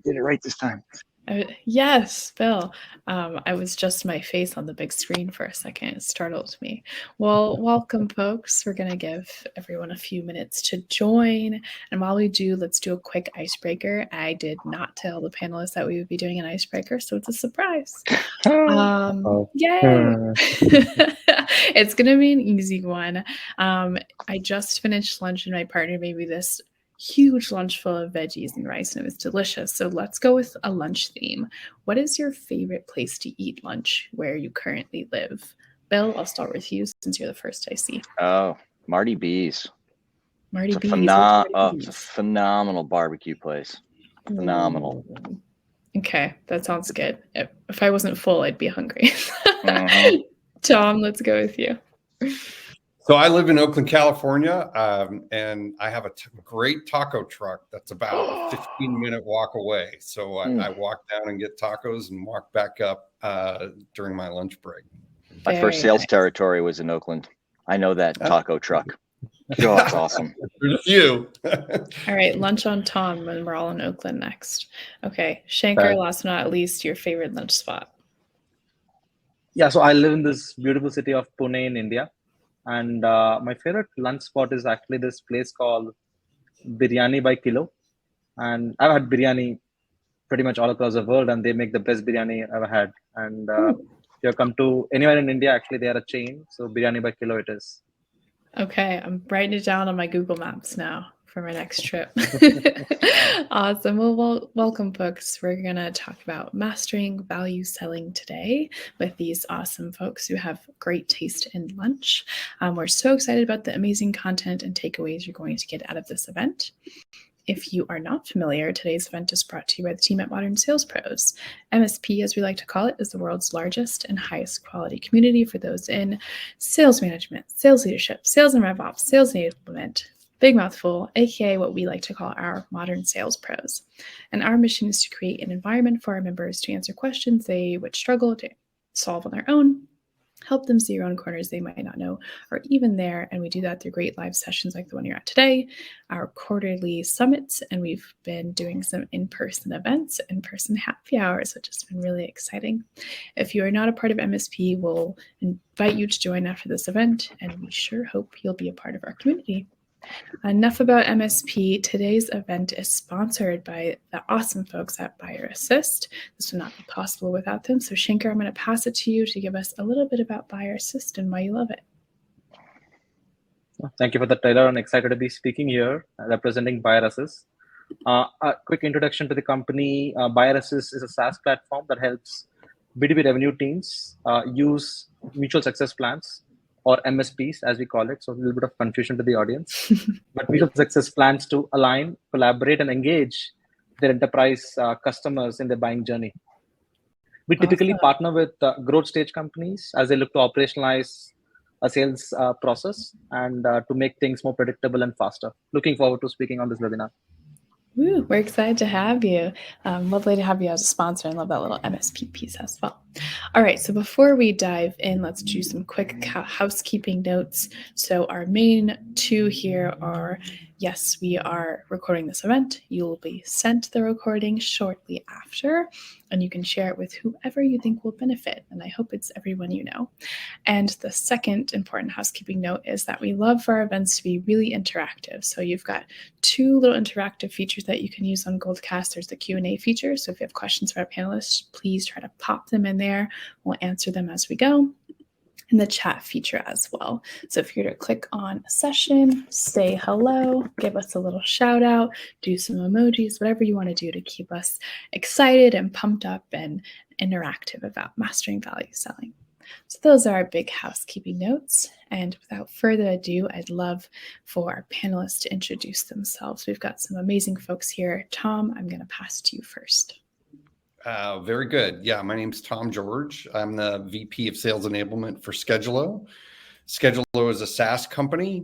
Did it right this time. Yes, Bill. I was just my face on the big screen for a second. It startled me. Well, welcome, folks. We're going to give everyone a few minutes to join. And while we do, let's do a quick icebreaker. I did not tell the panelists that we would be doing an icebreaker, so it's a surprise. Yay! It's going to be an easy one. I just finished lunch and my partner made me this huge lunch full of veggies and rice, and it was delicious. So let's go with a lunch theme. What is your favorite place to eat lunch where you currently live? Bill, I'll start with you since you're the first I see. Oh, Marty B's. Marty B's. It's a phenomenal barbecue place. Phenomenal. Okay, that sounds good. If I wasn't full, I'd be hungry. Tom, let's go with you. So I live in Oakland, California, and I have a great taco truck that's about a 15-minute walk away. So I walk down and get tacos and walk back up during my lunch break. My first sales territory was in Oakland. I know that taco truck. Oh, it's awesome. There's a few. All right, lunch on Tom when we're all in Oakland next. Okay, Shankar, last but not least, your favorite lunch spot. Yeah, so I live in this beautiful city of Pune in India. And my favorite lunch spot is actually this place called Biryani by Kilo. And I've had biryani pretty much all across the world, and they make the best biryani I've ever had. And if you come to anywhere in India, actually, they are a chain. So Biryani by Kilo it is. Okay, I'm writing it down on my Google Maps now for my next trip. Awesome. Well, welcome, folks. We're going to talk about mastering value selling today with these awesome folks who have great taste in lunch. We're so excited about the amazing content and takeaways you're going to get out of this event. If you are not familiar, today's event is brought to you by the team at Modern Sales Pros. MSP, as we like to call it, is the world's largest and highest quality community for those in sales management, sales leadership, sales and RevOps, sales enablement, big mouthful, aka what we like to call our modern sales pros. And our mission is to create an environment for our members to answer questions they would struggle to solve on their own, help them see around corners they might not know or even there. And we do that through great live sessions like the one you're at today, our quarterly summits, and we've been doing some in-person events, in-person happy hours, which has been really exciting. If you are not a part of MSP, we'll invite you to join after this event, and we sure hope you'll be a part of our community. Enough about MSP. Today's event is sponsored by the awesome folks at Buyer Assist. This would not be possible without them. So Shankar, I'm going to pass it to you to give us a little bit about Buyer Assist and why you love it. Thank you for the trailer. I'm excited to be speaking here, representing Buyer Assist. A quick introduction to the company. Buyer Assist is a SaaS platform that helps B2B revenue teams use mutual success plans, or MSPs, as we call it. So a little bit of confusion to the audience. But mutual success plans to align, collaborate, and engage their enterprise customers in their buying journey. We typically partner with growth stage companies as they look to operationalize a sales process and to make things more predictable and faster. Looking forward to speaking on this webinar. Woo, we're excited to have you. Lovely to have you as a sponsor, and love that little MSP piece as well. All right, so before we dive in, let's do some quick housekeeping notes. So our main two here are, yes, we are recording this event. You will be sent the recording shortly after, and you can share it with whoever you think will benefit. And I hope it's everyone you know. And the second important housekeeping note is that we love for our events to be really interactive. So you've got two little interactive features that you can use on Goldcast. There's the Q&A feature. So if you have questions for our panelists, please try to pop them in there. We'll answer them as we go. And the chat feature as well. So if you're to click on session, say hello, give us a little shout out, do some emojis, whatever you want to do to keep us excited and pumped up and interactive about mastering value selling. So those are our big housekeeping notes. And without further ado, I'd love for our panelists to introduce themselves. We've got some amazing folks here. Tom, I'm going to pass to you first. Very good. Yeah, my name's Tom George. I'm the VP of Sales Enablement for Schedulo. Schedulo is a SaaS company.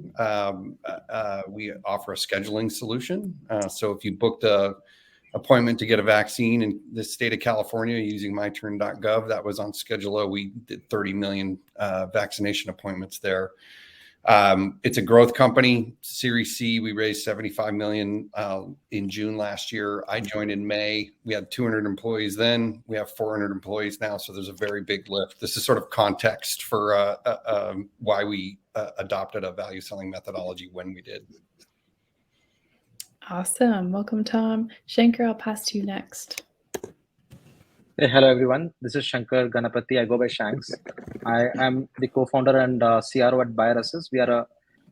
We offer a scheduling solution. So if you booked a appointment to get a vaccine in the state of California using myturn.gov, that was on Schedulo. We did 30 million vaccination appointments there. It's a growth company, Series C. We raised $75 million in June last year. I joined in May. We had 200 employees then. We have 400 employees now. So there's a very big lift. This is sort of context for why we adopted a value selling methodology when we did. Awesome. Welcome, Tom. Shankar, I'll pass to you next. Hey, hello everyone. This is Shankar Ganapati. I go by Shanks. I am the co-founder and CRO at BuyerAssist. We are a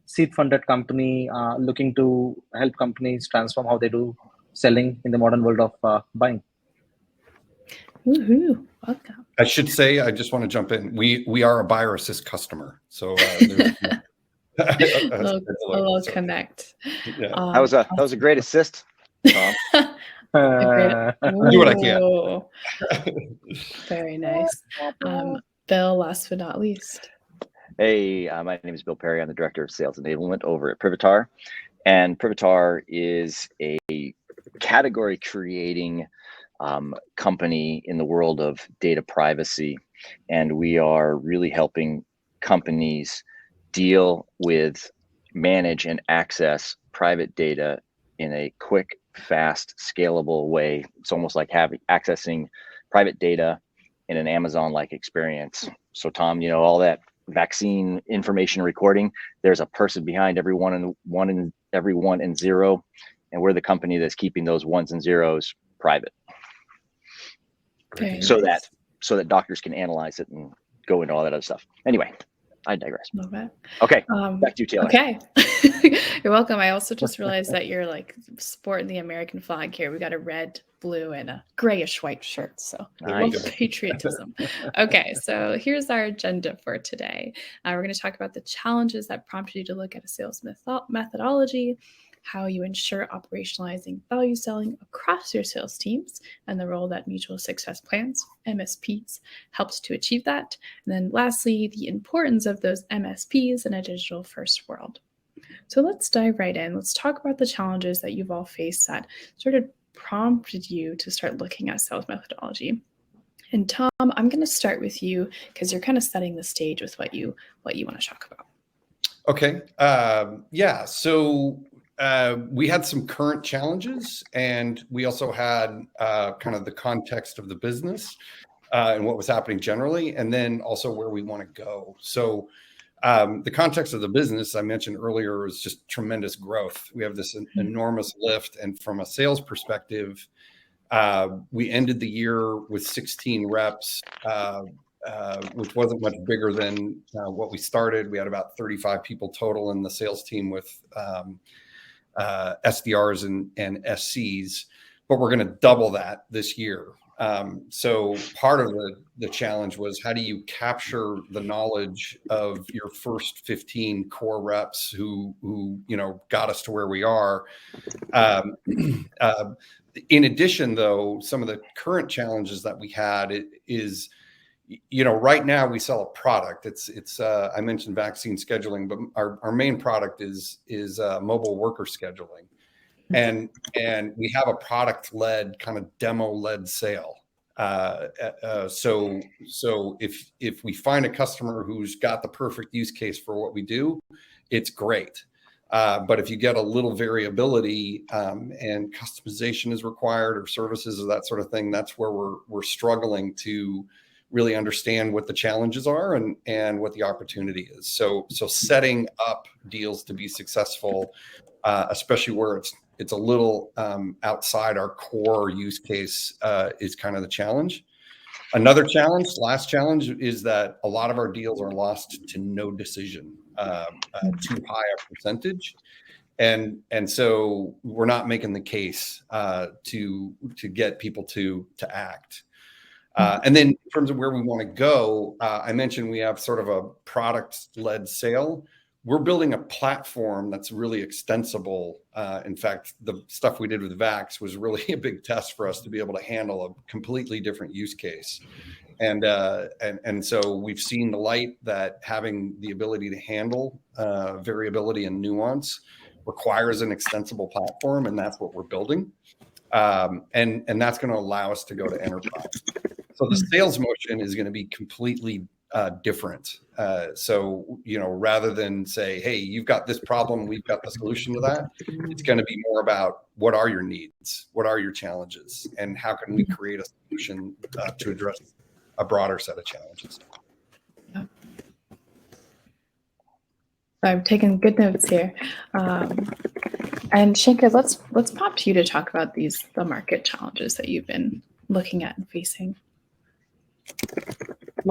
seed-funded company looking to help companies transform how they do selling in the modern world of buying. Woohoo! Welcome. I should say, I just want to jump in. We are a BuyerAssist customer, so a little connect. Yeah. That was a great assist, Tom. I'll do what I can. Very nice. Bill, last but not least. Hey, my name is Bill Perry. I'm the Director of Sales Enablement over at Privitar. And Privitar is a category creating company in the world of data privacy. And we are really helping companies deal with, manage, and access private data in a quick, fast, scalable way. It's almost like accessing private data in an Amazon-like experience. So Tom, you know, all that vaccine information recording, there's a person behind every one and zero, and we're the company that's keeping those ones and zeros private. Okay. So that doctors can analyze it and go into all that other stuff. Anyway, I digress. Love it. Okay, back to you, Taylor. Okay. You're welcome. I also just realized that you're like sporting the American flag here. We got a red, blue, and a grayish white shirt. So Nice. patriotism. Okay, so here's our agenda for today. We're going to talk about the challenges that prompted you to look at a sales methodology, how you ensure operationalizing value selling across your sales teams, and the role that mutual success plans, MSPs, helps to achieve that. And then lastly, the importance of those MSPs in a digital first world. So let's dive right in. Let's talk about the challenges that you've all faced that sort of prompted you to start looking at sales methodology. And Tom, I'm going to start with you because you're kind of setting the stage with what you want to talk about. Okay. Yeah. So we had some current challenges, and we also had kind of the context of the business and what was happening generally, and then also where we want to go. So the context of the business I mentioned earlier is just tremendous growth. We have this enormous lift, and from a sales perspective, we ended the year with 16 reps, which wasn't much bigger than what we started. We had about 35 people total in the sales team with SDRs and SCs, but we're going to double that this year. So part of the challenge was, how do you capture the knowledge of your first 15 core reps who got us to where we are? In addition, though, some of the current challenges that we had is, right now we sell a product. It's I mentioned vaccine scheduling, but our main product is mobile worker scheduling. And we have a product-led, kind of demo-led sale. So if we find a customer who's got the perfect use case for what we do, it's great. But if you get a little variability and customization is required, or services or that sort of thing, that's where we're struggling to really understand what the challenges are and what the opportunity is. So setting up deals to be successful, especially where it's a little outside our core use case, is kind of the challenge. Another challenge, last challenge, is that a lot of our deals are lost to no decision, too high a percentage. And so we're not making the case to get people to act. And then in terms of where we want to go, I mentioned we have sort of a product-led sale. We're building a platform that's really extensible. In fact, the stuff we did with Vax was really a big test for us to be able to handle a completely different use case. And so we've seen the light that having the ability to handle variability and nuance requires an extensible platform, and that's what we're building. And that's going to allow us to go to enterprise. So the sales motion is going to be completely different. So, rather than say, hey, you've got this problem, we've got the solution to that, it's going to be more about what are your needs, what are your challenges, and how can we create a solution to address a broader set of challenges. Yeah. I'm taking good notes here. And Shankar, let's pop to you to talk about the market challenges that you've been looking at and facing.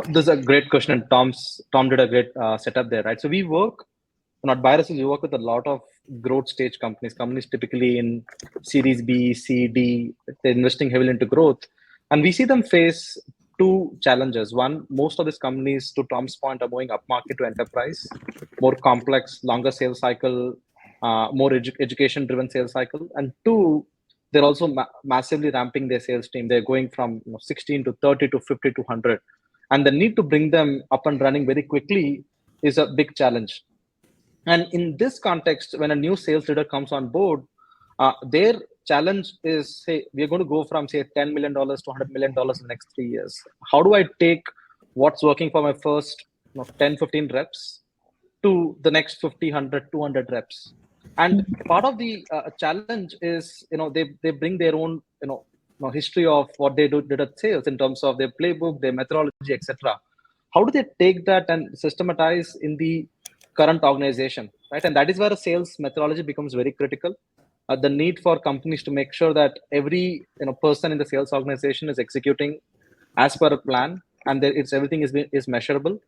This is a great question, and Tom did a great setup there, right? So we work, at Bioresis, we work with a lot of growth stage companies typically in Series B, C, D. They're investing heavily into growth, and we see them face two challenges. One, most of these companies, to Tom's point, are moving upmarket to enterprise, more complex, longer sales cycle, more education-driven sales cycle, and two, they're also massively ramping their sales team. They're going from 16 to 30 to 50 to 100. And the need to bring them up and running very quickly is a big challenge. And in this context, when a new sales leader comes on board, their challenge is, say, we're going to go from, say, $10 million to $100 million in the next 3 years. How do I take what's working for my first 10, 15 reps to the next 50, 100, 200 reps? And part of the challenge is, they bring their own, history of what they did at sales in terms of their playbook, their methodology, etc. How do they take that and systematize in the current organization, right? And that is where a sales methodology becomes very critical. The need for companies to make sure that every person in the sales organization is executing as per a plan, and everything is measurable,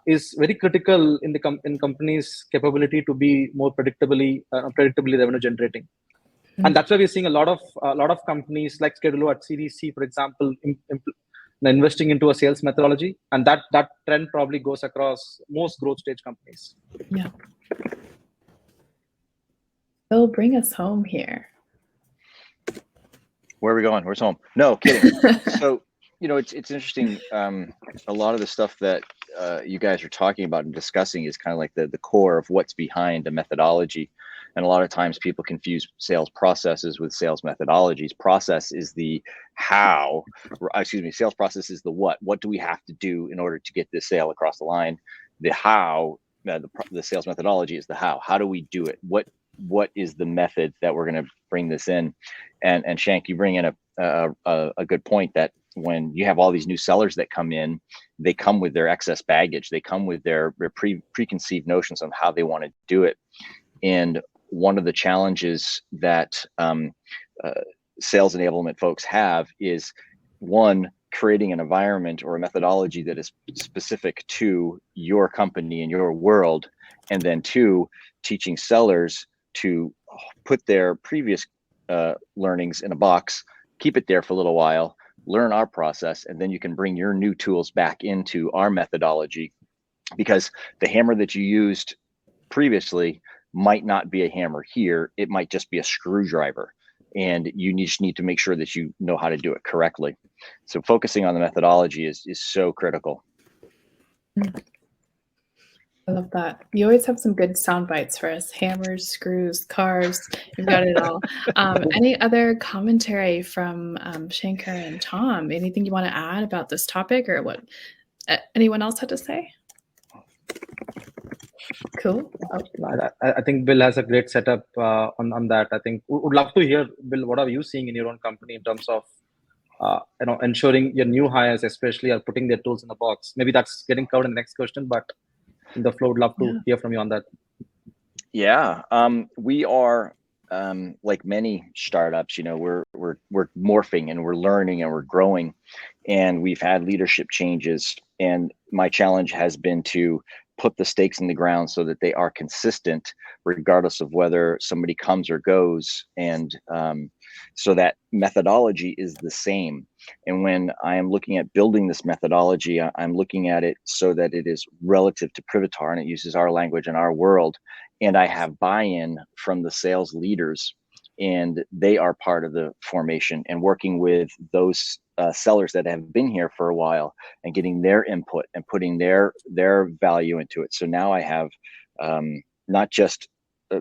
is very critical in in companies' capability to be more predictably revenue generating. And that's why we're seeing a lot of companies like Schedulo at Series C, for example, investing into a sales methodology, and that trend probably goes across most growth stage companies. Yeah. Bill, bring us home here. Where are we going? Where's home? No, kidding. So, it's interesting. A lot of the stuff that you guys are talking about and discussing is kind of like the core of what's behind a methodology. And a lot of times people confuse sales processes with sales methodologies. Process is the how, sales process is the what. What do we have to do in order to get this sale across the line? The how, the sales methodology is the how. How do we do it? What is the method that we're going to bring this in? And Shank, you bring in a good point that when you have all these new sellers that come in, they come with their excess baggage. They come with their preconceived notions on how they want to do it. And one of the challenges that sales enablement folks have is, one, creating an environment or a methodology that is specific to your company and your world, and then two, teaching sellers to put their previous learnings in a box, keep it there for a little while, learn our process, and then you can bring your new tools back into our methodology, because the hammer that you used previously might not be a hammer here. It might just be a screwdriver, and you just need to make sure that you know how to do it correctly. So focusing on the methodology is so critical. I love that. You always have some good sound bites for us. Hammers, screws, cars, you've got it all. Any other commentary from Shankar and Tom? Anything you want to add about this topic, or what anyone else had to say? Cool. I think Bill has a great setup on that. I think we would love to hear, Bill, what are you seeing in your own company in terms of ensuring your new hires especially are putting their tools in the box? Maybe that's getting covered in the next question, but in the flow, would love to hear from you on that. Yeah, we are like many startups. We're morphing and we're learning and we're growing, and we've had leadership changes. And my challenge has been to put the stakes in the ground so that they are consistent, regardless of whether somebody comes or goes, and so that methodology is the same. And when I am looking at building this methodology, I'm looking at it so that it is relative to Privitar and it uses our language and our world. And I have buy-in from the sales leaders, and they are part of the formation, and working with those sellers that have been here for a while and getting their input and putting their value into it. So now I have not just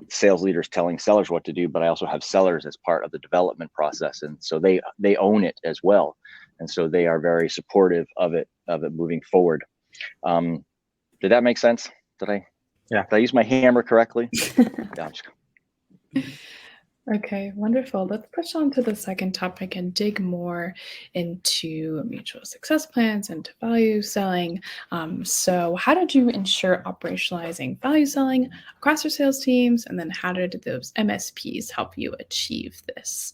sales leaders telling sellers what to do, but I also have sellers as part of the development process, and so they own it as well, and so they are very supportive of it moving forward. Did that make sense? Did I use my hammer correctly? Yeah, Okay, wonderful. Let's push on to the second topic and dig more into mutual success plans and to value selling. So how did you ensure operationalizing value selling across your sales teams? And then how did those MSPs help you achieve this?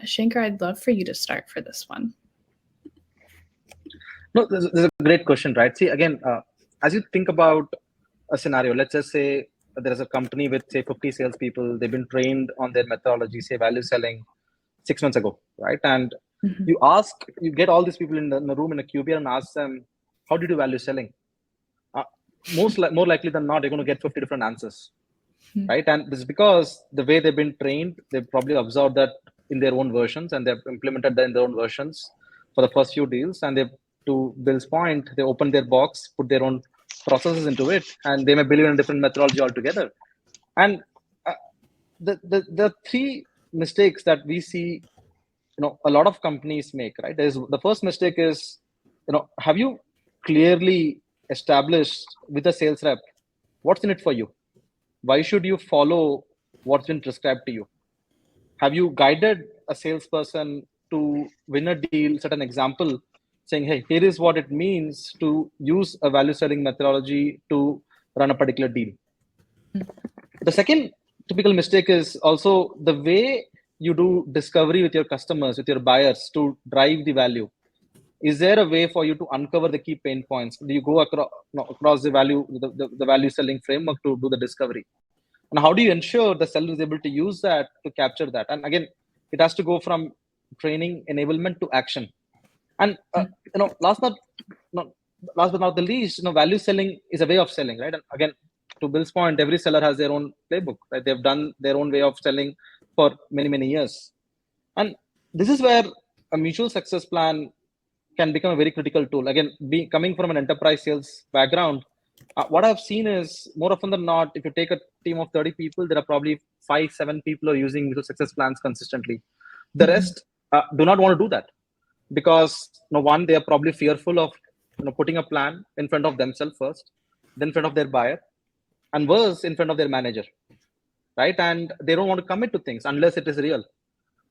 Shankar, I'd love for you to start for this one. No, this is a great question, right? See, again, as you think about a scenario, let's just say there's a company with, say, 50 salespeople. They've been trained on their methodology, say, value selling 6 months ago, right? And you get all these people in the room in a QBR and ask them, how do you do value selling? More likely than not, you're going to get 50 different answers, right? And this is because the way they've been trained, they've probably observed that in their own versions, and they've implemented that in their own versions for the first few deals. And to Bill's point, they opened their box, put their own processes into it, and they may believe in a different methodology altogether. And the three mistakes that we see, a lot of companies make, right? The first mistake is, have you clearly established with a sales rep what's in it for you? Why should you follow what's been prescribed to you? Have you guided a salesperson to win a deal, set an example, saying, hey, here is what it means to use a value selling methodology to run a particular deal. The second typical mistake is also the way you do discovery with your customers, with your buyers to drive the value. Is there a way for you to uncover the key pain points? Do you go across the value selling framework to do the discovery? And how do you ensure the seller is able to use that to capture that? And again, it has to go from training, enablement to action. And last but not the least, value selling is a way of selling, right? And again, to Bill's point, every seller has their own playbook, right? They've done their own way of selling for many, many years. And this is where a mutual success plan can become a very critical tool. Again, coming from an enterprise sales background, what I've seen is more often than not, if you take a team of 30 people, there are probably 5-7 people who are using mutual success plans consistently. The rest do not want to do that because, one, they are probably fearful of putting a plan in front of themselves first, then in front of their buyer, and worse, in front of their manager, right? And they don't want to commit to things unless it is real,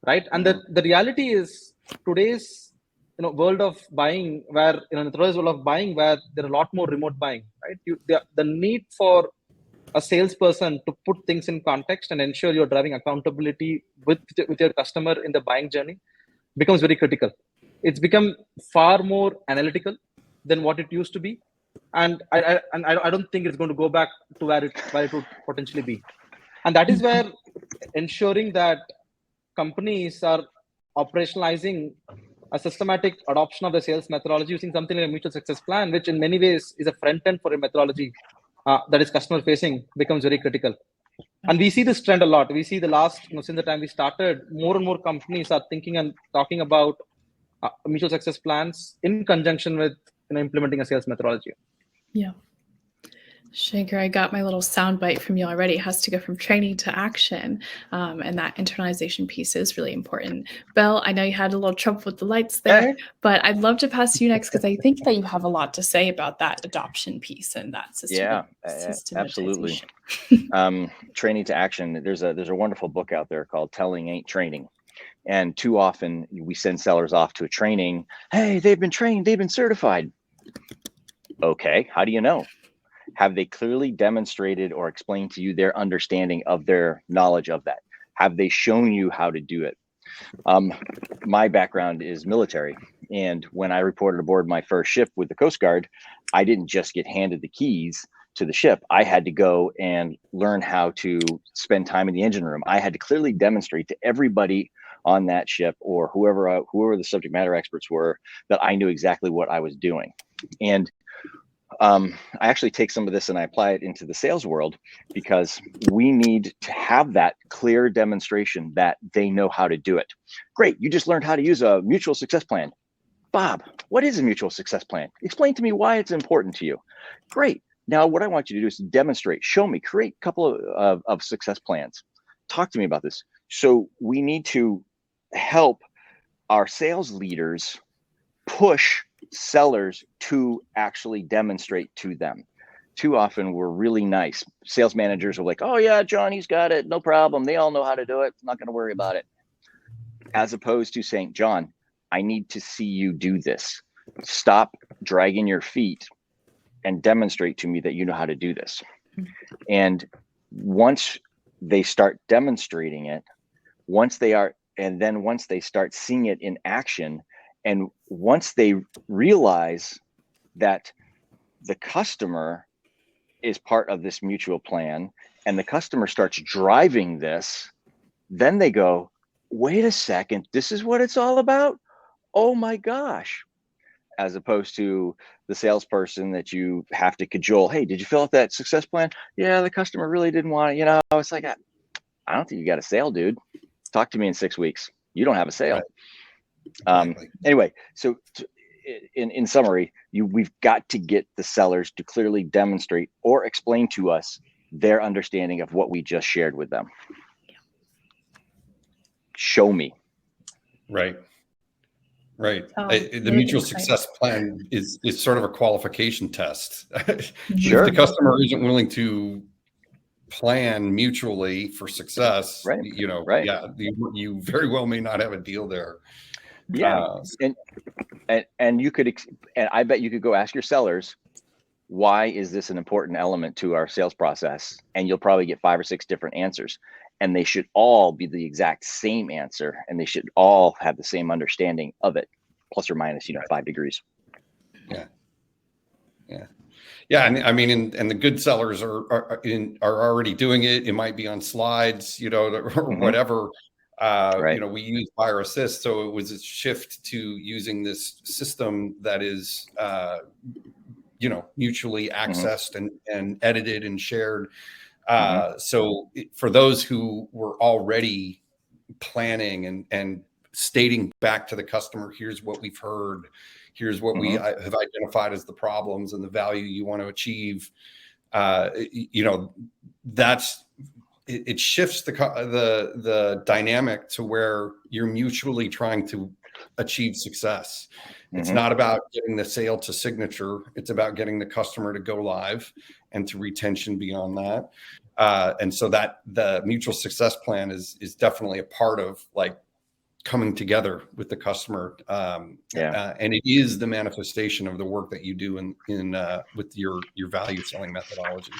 right? And the reality is today's world of buying, where in today's world of buying, where there are a lot more remote buying, right? The need for a salesperson to put things in context and ensure you're driving accountability with your customer in the buying journey becomes very critical. It's become far more analytical than what it used to be, and I don't think it's going to go back to where it would potentially be. And that is where ensuring that companies are operationalizing a systematic adoption of the sales methodology using something like a mutual success plan, which in many ways is a front end for a methodology that is customer facing, becomes very critical. And we see this trend a lot. We see the last, since the time we started, more and more companies are thinking and talking about mutual success plans in conjunction with implementing a sales methodology. Yeah. Shankar, I got my little soundbite from you already. It has to go from training to action. And that internalization piece is really important. Bill, I know you had a little trouble with the lights there, but I'd love to pass to you next because I think that you have a lot to say about that adoption piece and that system. Yeah, absolutely. Training to action. There's a wonderful book out there called Telling Ain't Training. And too often we send sellers off to a training. Hey, they've been trained, they've been certified. Okay, how do you know? Have they clearly demonstrated or explained to you their understanding of their knowledge of that? Have they shown you how to do it? My background is military. And when I reported aboard my first ship with the Coast Guard, I didn't just get handed the keys to the ship. I had to go and learn how to spend time in the engine room. I had to clearly demonstrate to everybody on that ship or whoever the subject matter experts were that I knew exactly what I was doing. And I actually take some of this and I apply it into the sales world because we need to have that clear demonstration that they know how to do it. Great, you just learned how to use a mutual success plan. Bob, what is a mutual success plan? Explain to me why it's important to you. Great, now what I want you to do is demonstrate, show me, create a couple of success plans. Talk to me about this. So we need to help our sales leaders push sellers to actually demonstrate to them. too often we're really nice. Sales managers are like, oh yeah, John, he's got it. No problem. They all know how to do it. I'm not going to worry about it. As opposed to saying, John, I need to see you do this. Stop dragging your feet and demonstrate to me that you know how to do this. And once they start demonstrating it, once they start seeing it in action, and once they realize that the customer is part of this mutual plan and the customer starts driving this, then they go, wait a second, this is what it's all about? Oh my gosh. As opposed to the salesperson that you have to cajole. Hey, did you fill out that success plan? Yeah, the customer really didn't want it. It's like, I don't think you got a sale, dude. Talk to me in 6 weeks. You don't have a sale. Right. Exactly. Anyway, so in summary, we've got to get the sellers to clearly demonstrate or explain to us their understanding of what we just shared with them. Show me. Right. The mutual success plan is sort of a qualification test. Sure. If the customer isn't willing to plan mutually for success, right. Yeah, you very well may not have a deal there. Yeah. And you could, and I bet you could go ask your sellers, why is this an important element to our sales process? And you'll probably get 5 or 6 different answers. And they should all be the exact same answer, and they should all have the same understanding of it, plus or minus, 5 degrees. Yeah. And I mean, and the good sellers are already doing it. It might be on slides, or whatever. Right. We use Buyer Assist, so it was a shift to using this system that is, mutually accessed and edited and shared. So for those who were already planning and stating back to the customer, here's what we've heard, here's what we have identified as the problems and the value you want to achieve. It shifts the dynamic to where you're mutually trying to achieve success. It's not about getting the sale to signature. It's about getting the customer to go live and to retention beyond that. And so that the mutual success plan is definitely a part of like coming together with the customer. And it is the manifestation of the work that you do in with your value selling methodology.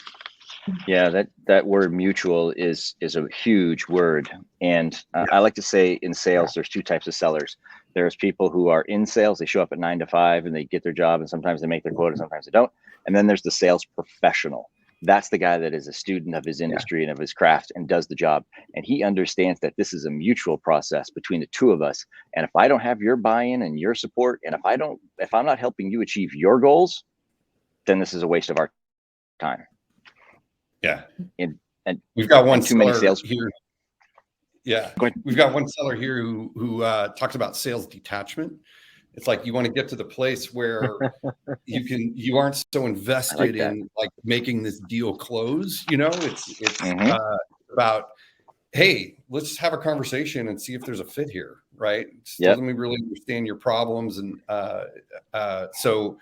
Yeah, that word mutual is a huge word. And I like to say in sales, there's 2 types of sellers. There's people who are in sales. They show up at 9 to 5 and they get their job, and sometimes they make their quota, sometimes they don't. And then there's the sales professional. That's the guy that is a student of his industry and of his craft and does the job. And he understands that this is a mutual process between the 2 of us. And if I don't have your buy-in and your support, and if I'm not helping you achieve your goals, then this is a waste of our time. Yeah. And we've got one too many sales here. Yeah. Go ahead. We've got one seller here who talks about sales detachment. It's like you want to get to the place where you aren't so invested in like making this deal close. It's about, hey, let's have a conversation and see if there's a fit here, right? Doesn't we really understand your problems? And so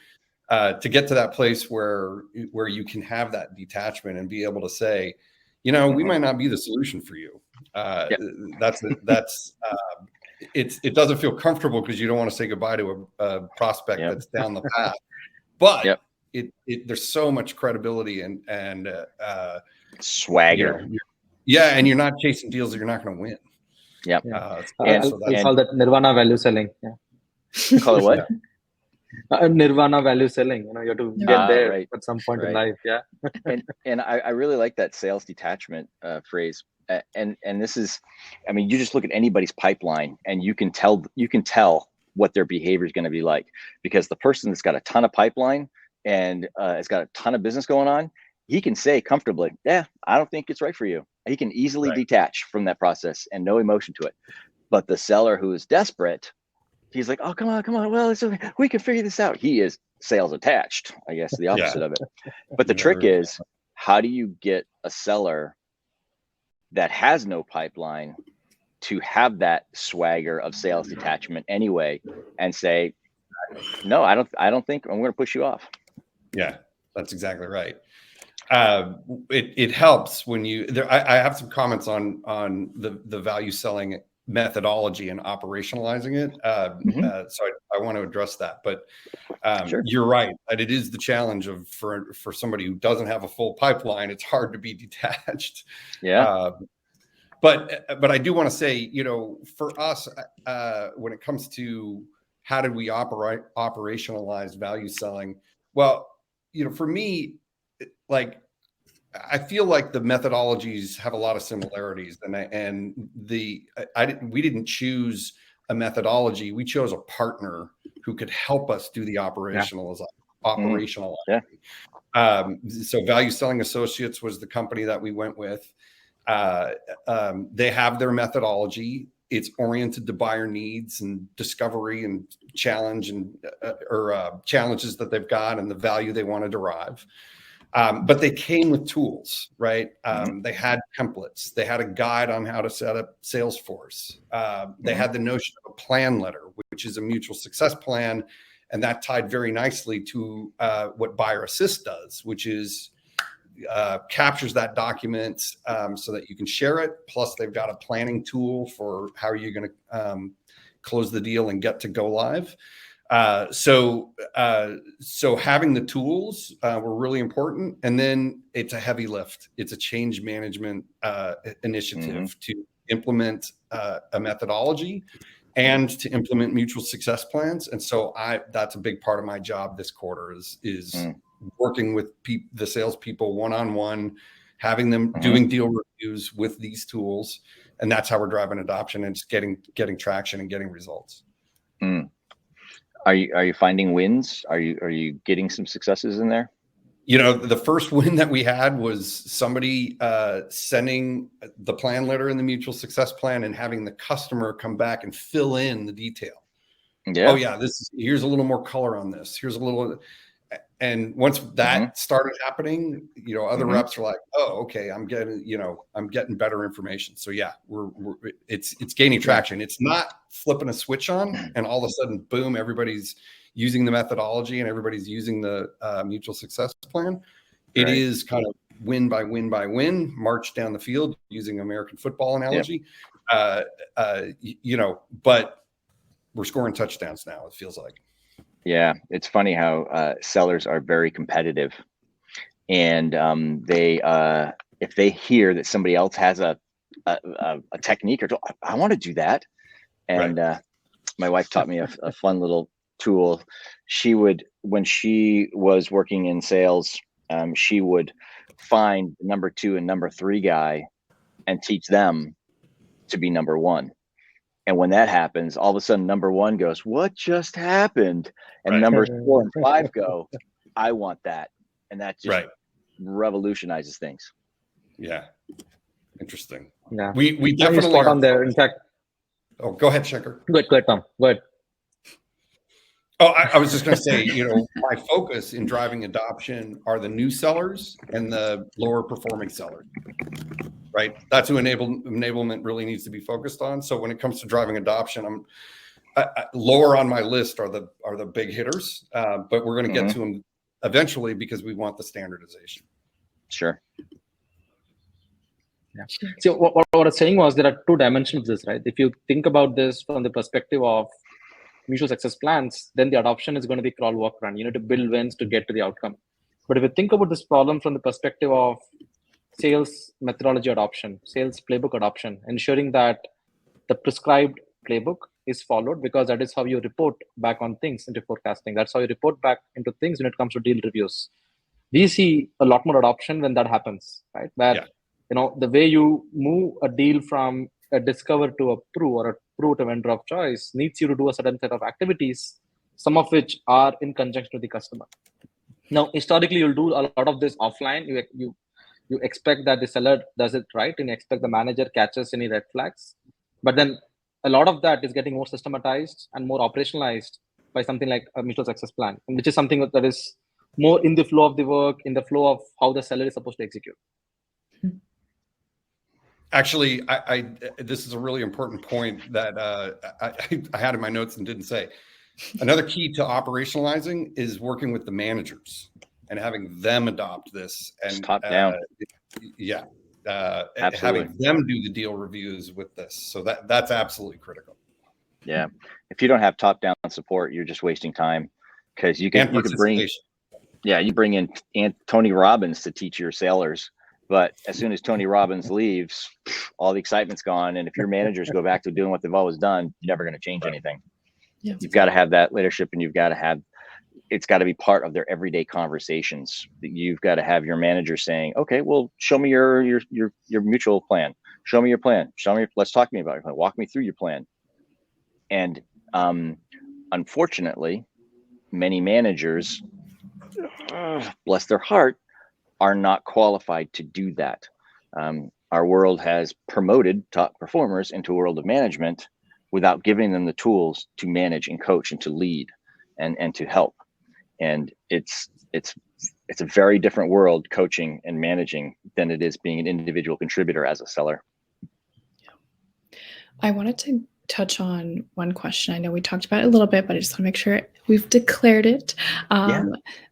to get to that place where you can have that detachment and be able to say, we might not be the solution for you. It doesn't feel comfortable because you don't want to say goodbye to a prospect that's down the path, but there's so much credibility and swagger. And you're not chasing deals that you're not going to win. Yep. I call that Nirvana value selling. Yeah. Call it what? Nirvana value selling. You have to get there at some point in life. Yeah. and I really like that sales detachment phrase. And this is, I mean, you just look at anybody's pipeline and you can tell what their behavior is going to be like, because the person that's got a ton of pipeline and has got a ton of business going on, he can say comfortably, I don't think it's right for you. He can easily detach from that process and no emotion to it. But the seller who is desperate, he's like, oh, come on. Well, it's okay. We can figure this out. He is sales attached, I guess, the opposite of it. But the trick is, how do you get a seller that has no pipeline to have that swagger of sales detachment anyway and say, no, I don't think I'm going to push you off. Yeah, that's exactly right. it helps when you there. I have some comments on the value selling methodology and operationalizing it. So I want to address that, but Sure. you're right that it is the challenge of for somebody who doesn't have a full pipeline. It's hard to be detached. Yeah. But I do want to say, you know, for us, when it comes to how did we operationalize value selling? Well, you know, for me, like, I feel like the methodologies have a lot of similarities, we didn't choose a methodology. We chose a partner who could help us do the operationalizing. Yeah. So Value Selling Associates was the company that we went with. They have their methodology. It's oriented to buyer needs and discovery and challenge and challenges that they've got and the value they want to derive. But they came with tools, right? They had templates. They had a guide on how to set up Salesforce. They had the notion of a plan letter, which is a mutual success plan. And that tied very nicely to what Buyer Assist does, which is captures that document so that you can share it. Plus, they've got a planning tool for how you're going to close the deal and get to go live. So having the tools were really important. And then it's a heavy lift. It's a change management initiative to implement a methodology and to implement mutual success plans. And so that's a big part of my job this quarter is working with the salespeople one-on-one, having them doing deal reviews with these tools. And that's how we're driving adoption and just getting traction and getting results. Are you finding wins? Are you getting some successes in there? You know, the first win that we had was somebody sending the plan letter in the mutual success plan and having the customer come back and fill in the detail. Yeah. Oh yeah, here's a little more color on this. Here's a little, and once that started happening, you know, other reps are like, oh, okay, I'm getting better information. So yeah, it's gaining traction. It's not flipping a switch on and all of a sudden, boom, everybody's using the methodology and everybody's using the mutual success plan. It is kind of win by win by win, march down the field using American football analogy. You know, but we're scoring touchdowns now, it feels like. Yeah, it's funny how sellers are very competitive, and they if they hear that somebody else has a technique or I want to do that, and my wife taught me a fun little tool. She would, when she was working in sales, she would find number 2 and number 3 guy and teach them to be number 1. And when that happens, all of a sudden, number 1 goes, "What just happened?" And numbers 4 and 5 go, "I want that." And that just revolutionizes things. Yeah. Interesting. Yeah. We definitely spot on there. In fact, oh, go ahead, Shankar. Go ahead, Tom. Go ahead. Oh, I was just going to say, you know, my focus in driving adoption are the new sellers and the lower performing sellers, right? That's who enablement really needs to be focused on. So when it comes to driving adoption, lower on my list are the big hitters, but we're going to get to them eventually because we want the standardization. Sure. Yeah. So what I was saying was there are 2 dimensions of this, right? If you think about this from the perspective of mutual success plans, then the adoption is going to be crawl, walk, run. You need to build wins to get to the outcome. But if you think about this problem from the perspective of sales methodology adoption, sales playbook adoption, ensuring that the prescribed playbook is followed, because that is how you report back on things into forecasting. That's how you report back into things when it comes to deal reviews. We see a lot more adoption when that happens, right? Where you know, the way you move a deal from a discover to a prove or a prove to vendor of choice needs you to do a certain set of activities, some of which are in conjunction with the customer. Now, historically, you'll do a lot of this offline. You expect that the seller does it right, and you expect the manager catches any red flags. But then a lot of that is getting more systematized and more operationalized by something like a mutual success plan, which is something that is more in the flow of the work, in the flow of how the seller is supposed to execute. Actually, this is a really important point that I had in my notes and didn't say. Another key to operationalizing is working with the managers. and having them adopt this, and top down. Having them do the deal reviews with this. So that's absolutely critical. Yeah. If you don't have top down support, you're just wasting time, because you could bring in Tony Robbins to teach your sellers. But as soon as Tony Robbins leaves, all the excitement's gone. And if your managers go back to doing what they've always done, you're never going to change anything. Yeah. You've got to have that leadership, and it's got to be part of their everyday conversations. You've got to have your manager saying, okay, well, show me your mutual plan. Show me your plan. Let's talk to me about your plan. Walk me through your plan. And unfortunately, many managers, bless their heart, are not qualified to do that. Our world has promoted top performers into a world of management without giving them the tools to manage and coach and to lead and to help. And it's a very different world, coaching and managing, than it is being an individual contributor as a seller. Yeah. I wanted to touch on one question. I know we talked about it a little bit, but I just want to make sure we've declared it.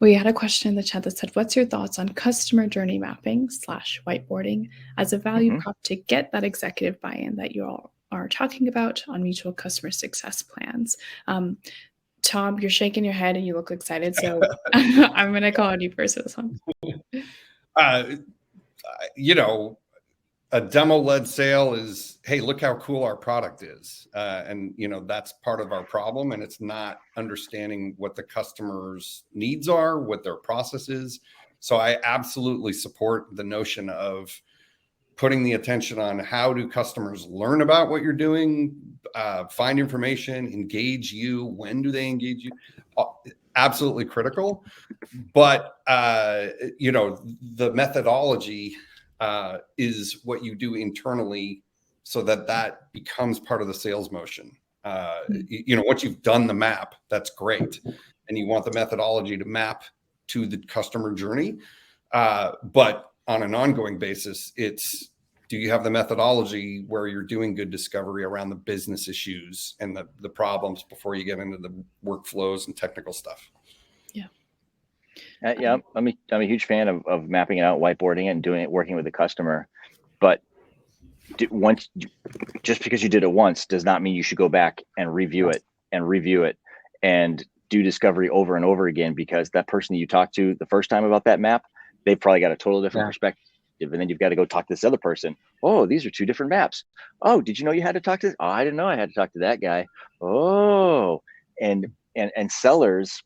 We had a question in the chat that said, what's your thoughts on customer journey mapping / whiteboarding as a value prop to get that executive buy-in that you all are talking about on mutual customer success plans? Tom, you're shaking your head and you look excited, so I'm going to call on you first for this one. A demo-led sale is, hey, look how cool our product is. And, that's part of our problem. And it's not understanding what the customer's needs are, what their process is. So I absolutely support the notion of putting the attention on how do customers learn about what you're doing, find information, engage you. When do they engage you? Absolutely critical. But, the methodology is what you do internally, so that becomes part of the sales motion. Once you've done the map, that's great. And you want the methodology to map to the customer journey. But on an ongoing basis, do you have the methodology where you're doing good discovery around the business issues and the problems before you get into the workflows and technical stuff? I'm a huge fan of mapping it out, whiteboarding it, and working with the customer. But just because you did it once does not mean you should go back and review it and do discovery over and over again, because that person you talked to the first time about that map, they've probably got a total different perspective. And then you've got to go talk to this other person. Oh, these are two different maps. Oh, did you know you had to talk to this? Oh, I didn't know I had to talk to that guy. Oh, and sellers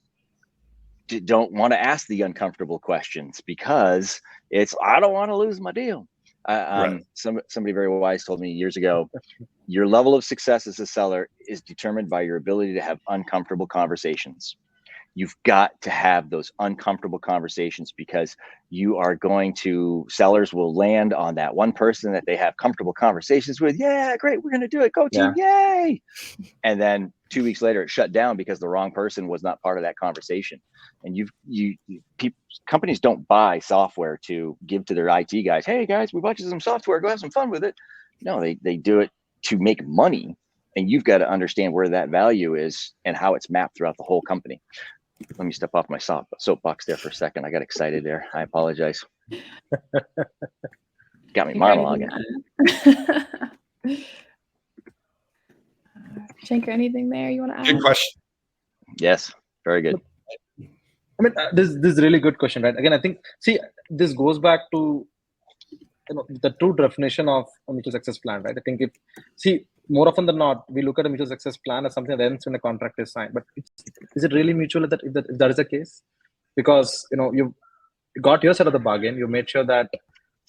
don't want to ask the uncomfortable questions, because I don't want to lose my deal. Right. Somebody very wise told me years ago, your level of success as a seller is determined by your ability to have uncomfortable conversations. You've got to have those uncomfortable conversations, because sellers will land on that one person that they have comfortable conversations with. Yeah, great. We're going to do it. Go team. Yeah. Yay. And then 2 weeks later, it shut down because the wrong person was not part of that conversation. And companies don't buy software to give to their IT guys. Hey guys, we bought you some software. Go have some fun with it. No, they do it to make money. And you've got to understand where that value is and how it's mapped throughout the whole company. Let me step off my soapbox there for a second. I got excited there. I apologize. Got me monologuing. Shanker, anything there you want to add? Good question. Yes, very good. I mean, this is a really good question, right? Again, I think, this goes back to the true definition of a mutual success plan, right? I think more often than not, we look at a mutual success plan as something that ends when a contract is signed. But is it really mutual if that is the case? Because you got your side of the bargain, you made sure that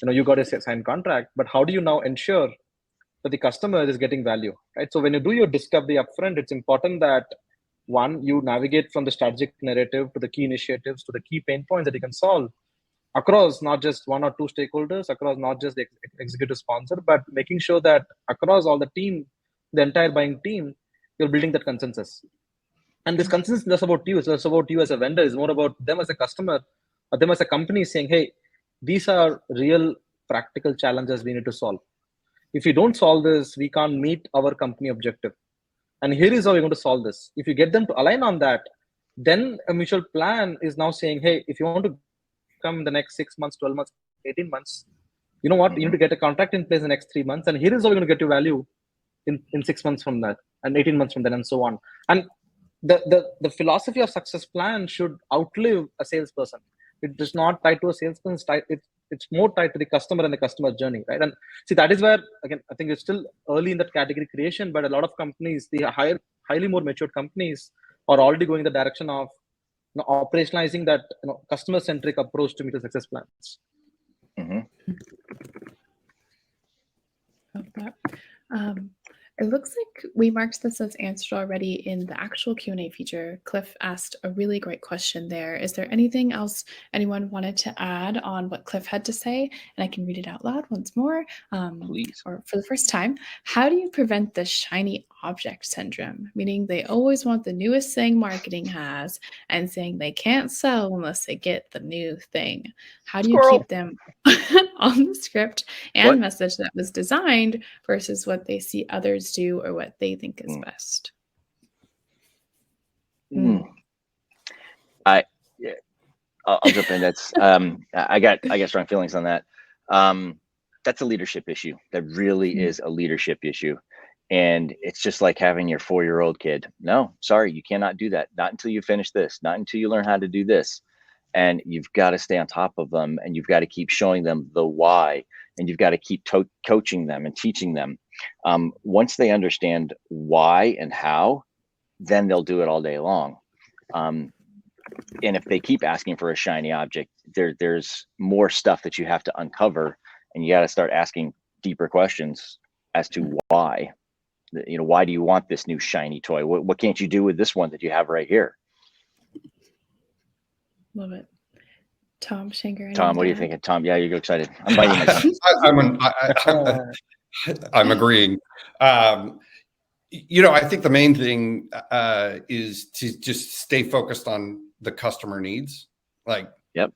you got a signed contract. But how do you now ensure that the customer is getting value, right? So when you do your discovery upfront, it's important that one, you navigate from the strategic narrative to the key initiatives to the key pain points that you can solve across not just one or two stakeholders, across not just the executive sponsor, but making sure that across all the team, the entire buying team, you're building that consensus. And this consensus is less about you, it's less about you as a vendor, it's more about them as a customer, or them as a company saying, hey, these are real practical challenges we need to solve. If we don't solve this, we can't meet our company objective. And here is how we're going to solve this. If you get them to align on that, then a mutual plan is now saying, hey, if you want to come in the next 6 months, 12 months, 18 months. You know what? You need to get a contract in place in the next 3 months, and here is how we're going to get you value in 6 months from that, and 18 months from then, and so on. And the philosophy of success plan should outlive a salesperson. It is not tied to a salesperson. It's more tied to the customer and the customer journey, right? And see, that is where, again, I think it's still early in that category creation, but a lot of companies, the highly more matured companies, are already going in the direction of operationalizing that customer-centric approach to meet the success plans. Love that. It looks like we marked this as answered already in the actual Q&A feature. Cliff asked a really great question there. Is there anything else anyone wanted to add on what Cliff had to say? And I can read it out loud once more, Please. or for the first time. How do you prevent the shiny object syndrome? Meaning they always want the newest thing marketing has and saying they can't sell unless they get the new thing. How do you keep them on the script and message that was designed versus what they see others do or what they think is best? I'll jump in. That's I got strong feelings on that. That's a leadership issue. That really is a leadership issue. And it's just like having your 4-year-old kid. No, sorry, you cannot do that. Not until you finish this, not until you learn how to do this. And you've got to stay on top of them, and you've got to keep showing them the why, and you've got to keep coaching them and teaching them. Once they understand why and how, then they'll do it all day long. And if they keep asking for a shiny object, there's more stuff that you have to uncover, and you got to start asking deeper questions as to why. Why do you want this new shiny toy? What can't you do with this one that you have right here? Love it. Tom Schenker. Tom, what are you thinking? Tom, yeah, you're excited. I'm biting I'm agreeing. I think the main thing is to just stay focused on the customer needs.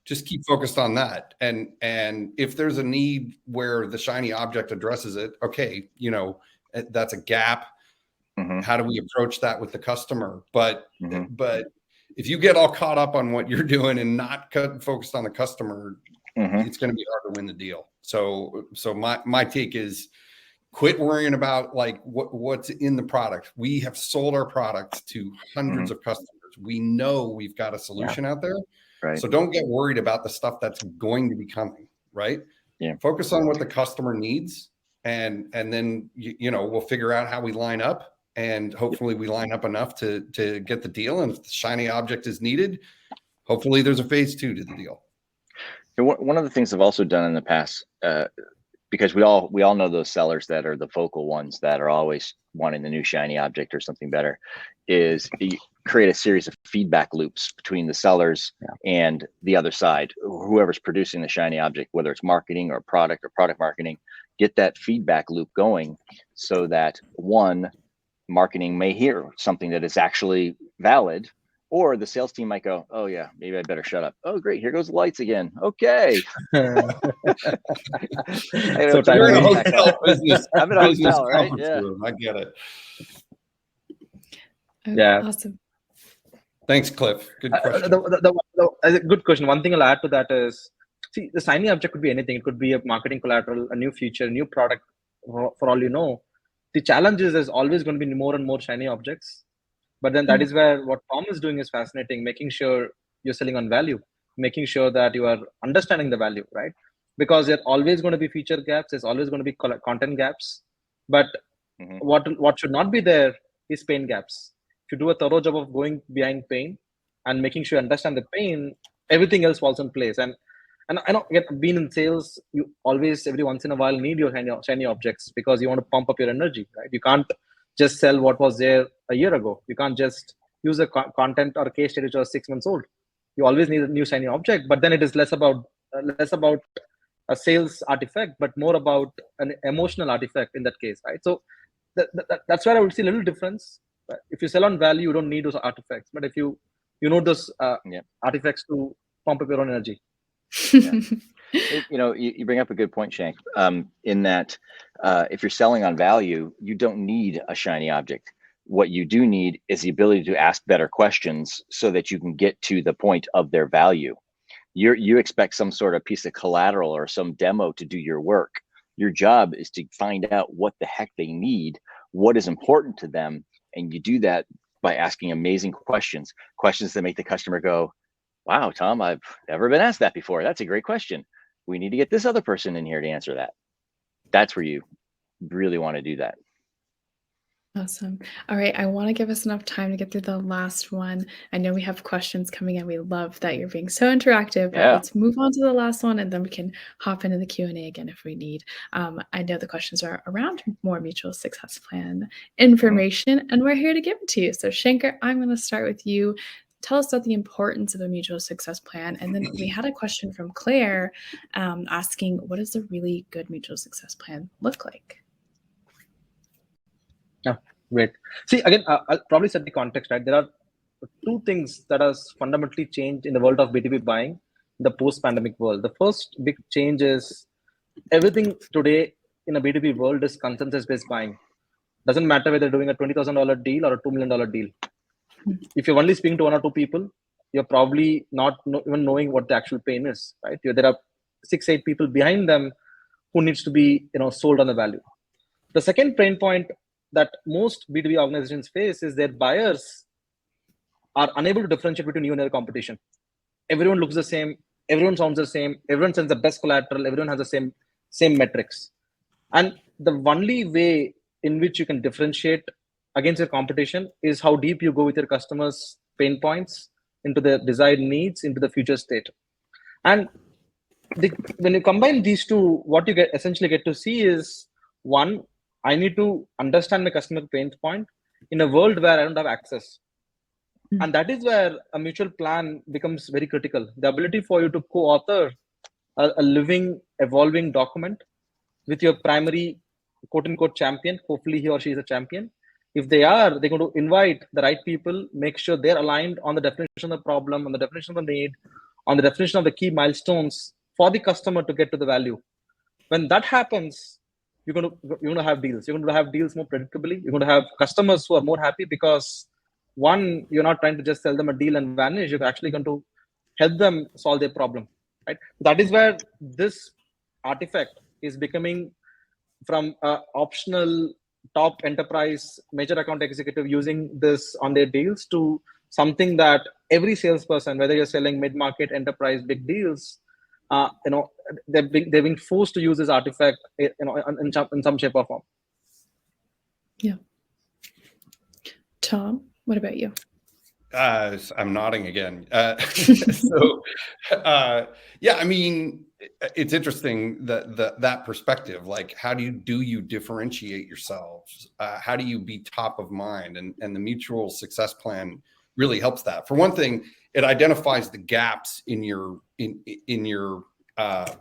Just keep focused on that. And if there's a need where the shiny object addresses it, okay, that's a gap. How do we approach that with the customer? But if you get all caught up on what you're doing and not focused on the customer, it's going to be hard to win the deal. So my take is quit worrying about what's in the product. We have sold our product to hundreds of customers. We know we've got a solution out there. Right. So don't get worried about the stuff that's going to be coming. Right. Yeah. Focus on what the customer needs, and then we'll figure out how we line up. And hopefully we line up enough to get the deal. And if the shiny object is needed, hopefully there's a phase 2 to the deal. One of the things I've also done in the past, because we all know those sellers that are the focal ones that are always wanting the new shiny object or something better, is you create a series of feedback loops between the sellers and the other side, whoever's producing the shiny object, whether it's marketing or product marketing. Get that feedback loop going so that marketing may hear something that is actually valid, or the sales team might go, oh yeah, maybe I better shut up. Oh great, here goes the lights again. Okay. So you're in a hotel business. I'm in a hotel, right? Yeah. Room. I get it. Yeah. Awesome. Thanks, Cliff. Good question. Good question. One thing I'll add to that is, see, the shiny object could be anything. It could be a marketing collateral, a new feature, a new product, for all you know. The challenge is there's always going to be more and more shiny objects. But then that is where what Tom is doing is fascinating, making sure you're selling on value, making sure that you are understanding the value, right? Because there's always going to be feature gaps. There's always going to be content gaps. But what should not be there is pain gaps. If you do a thorough job of going behind pain and making sure you understand the pain, everything else falls in place. And I know, being in sales, you always, every once in a while, need your shiny objects because you want to pump up your energy, right? You can't just sell what was there a year ago. You can't just use a content or a case study which was 6 months old. You always need a new shiny object, but then it is less about a sales artifact, but more about an emotional artifact in that case, right? So that's where I would see a little difference. If you sell on value, you don't need those artifacts, but if you know those artifacts to pump up your own energy. You bring up a good point, Shank, in that if you're selling on value, you don't need a shiny object. What you do need is the ability to ask better questions so that you can get to the point of their value. You expect some sort of piece of collateral or some demo to do your work. Your job is to find out what the heck they need, what is important to them, and you do that by asking amazing questions that make the customer go, wow, Tom, I've never been asked that before. That's a great question. We need to get this other person in here to answer that. That's where you really want to do that. Awesome. All right. I want to give us enough time to get through the last one. I know we have questions coming in. We love that you're being so interactive, but Yeah. let's move on to the last one and then we can hop into the Q&A again if we need. I know the questions are around more mutual success plan information, and we're here to give it to you. So Shankar, I'm going to start with you. Tell us about the importance of a mutual success plan. And then we had a question from Claire asking, what does a really good mutual success plan look like? Yeah, great. See, again, I'll probably set the context, right? There are two things that has fundamentally changed in the world of B2B buying in the post-pandemic world. The first big change is everything today in a B2B world is consensus-based buying. Doesn't matter whether you're doing a $20,000 deal or a $2 million deal. If you're only speaking to 1 or 2 people, you're probably not even knowing what the actual pain is, right? There are 6, 8 people behind them who needs to be, sold on the value. The second pain point that most B2B organizations face is their buyers are unable to differentiate between you and their competition. Everyone looks the same, everyone sounds the same, everyone sends the best collateral, everyone has the same metrics. And the only way in which you can differentiate against your competition is how deep you go with your customers' pain points into the desired needs, into the future state. And when you combine these two, what you essentially get to see is, one, I need to understand my customer pain point in a world where I don't have access. And that is where a mutual plan becomes very critical. The ability for you to co-author a living, evolving document with your primary quote unquote champion. Hopefully he or she is a champion. If they are, they're going to invite the right people, make sure they're aligned on the definition of the problem, on the definition of the need, on the definition of the key milestones for the customer to get to the value. When that happens, you're going to have deals. You're going to have deals more predictably. You're going to have customers who are more happy because, one, you're not trying to just sell them a deal and vanish. You're actually going to help them solve their problem, right? That is where this artifact is becoming from an optional top enterprise major account executive using this on their deals to something that every salesperson, whether you're selling mid-market, enterprise, big deals, they're being forced to use this artifact, in some shape or form. Yeah. Tom, what about you? I'm nodding again. Yeah, I mean, it's interesting that perspective. Like, how do you differentiate yourselves? How do you be top of mind? And the mutual success plan really helps that. For one thing, it identifies the gaps in your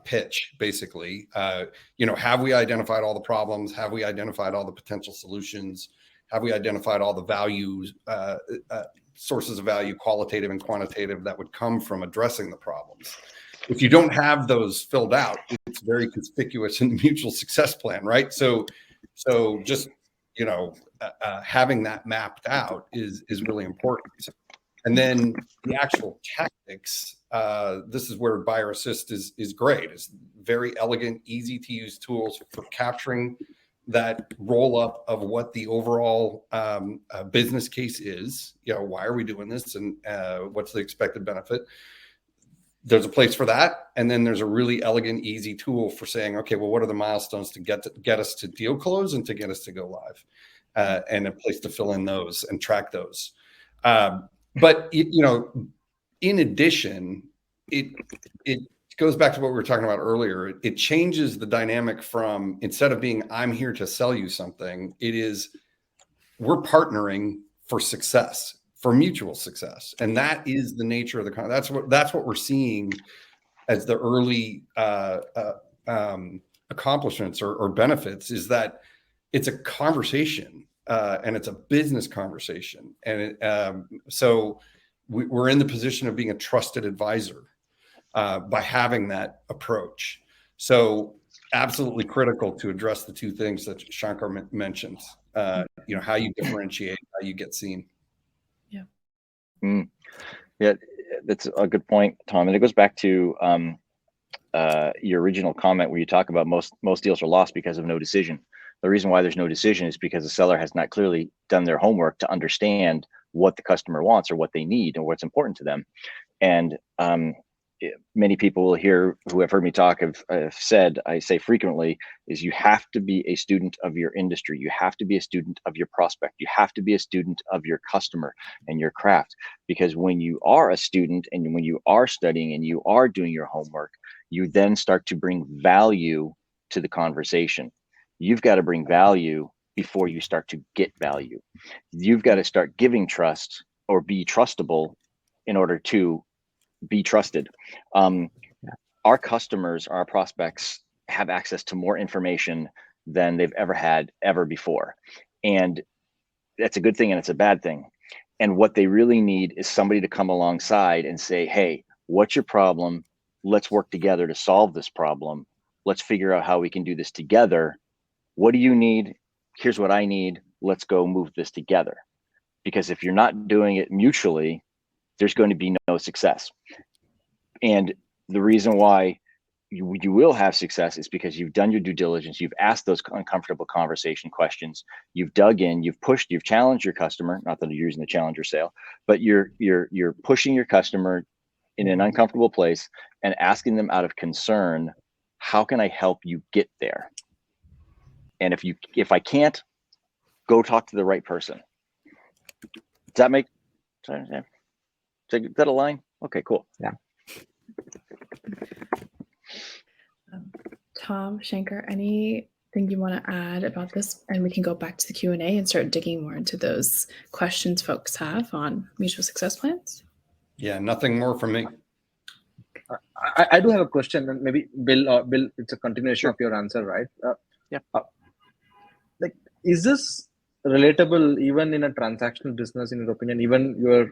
pitch. Basically, have we identified all the problems? Have we identified all the potential solutions? Have we identified all the values? Sources of value, qualitative and quantitative, that would come from addressing the problems. If you don't have those filled out, it's very conspicuous in the mutual success plan, right? So just having that mapped out is really important. And then the actual tactics, this is where Buyer Assist is great. It's very elegant, easy to use tools for capturing that roll up of what the overall business case is. Why are we doing this, and what's the expected benefit? There's a place for that, and then there's a really elegant, easy tool for saying, okay, well, what are the milestones to get us to deal close and to get us to go live, and a place to fill in those and track those. But in addition, it goes back to what we were talking about earlier. It changes the dynamic from, instead of being, I'm here to sell you something, it is, we're partnering for success, for mutual success. And that is the nature of the, that's what we're seeing as the early accomplishments or benefits, is that it's a conversation and it's a business conversation. And so we're in the position of being a trusted advisor by having that approach. So absolutely critical to address the two things that Shankar mentioned, how you differentiate, how you get seen. Yeah. Yeah. that's a good point, Tom. And it goes back to your original comment where you talk about most deals are lost because of no decision. The reason why there's no decision is because the seller has not clearly done their homework to understand what the customer wants or what they need or what's important to them. And many people will hear, who have heard me talk, have said, I say frequently, is you have to be a student of your industry. You have to be a student of your prospect. You have to be a student of your customer and your craft. Because when you are a student and when you are studying and you are doing your homework, you then start to bring value to the conversation. You've got to bring value before you start to get value. You've got to start giving trust or be trustable in order to be trusted. Our customers, our prospects have access to more information than they've ever had before. And that's a good thing and it's a bad thing. And what they really need is somebody to come alongside and say, hey, what's your problem? Let's work together to solve this problem. Let's figure out how we can do this together. What do you need? Here's what I need. Let's go move this together. Because if you're not doing it mutually, there's going to be no success. And the reason why you will have success is because you've done your due diligence. You've asked those uncomfortable conversation questions. You've dug in, you've pushed, you've challenged your customer. Not that you're using the challenger sale, but you're pushing your customer in an uncomfortable place and asking them out of concern, how can I help you get there? And if I can't, go talk to the right person. Does that make sense? Is that a line? Okay, cool. Yeah. Tom, Shankar, anything you want to add about this? And we can go back to the Q&A and start digging more into those questions folks have on mutual success plans. Yeah, nothing more from me. I do have a question, and maybe Bill, it's a continuation of your answer, right? Like, is this relatable even in a transactional business, in your opinion? Even your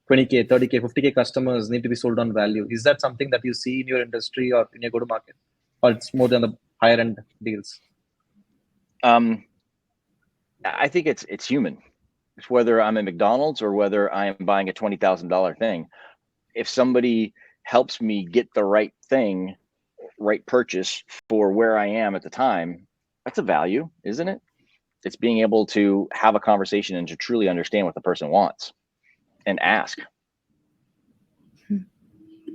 20K, 30K, 50K customers need to be sold on value. Is that something that you see in your industry or in your go-to-market? Or it's more than the higher end deals? I think it's human. It's whether I'm at McDonald's or whether I am buying a $20,000 thing. If somebody helps me get the right thing, right purchase for where I am at the time, that's a value, isn't it? It's being able to have a conversation and to truly understand what the person wants and ask.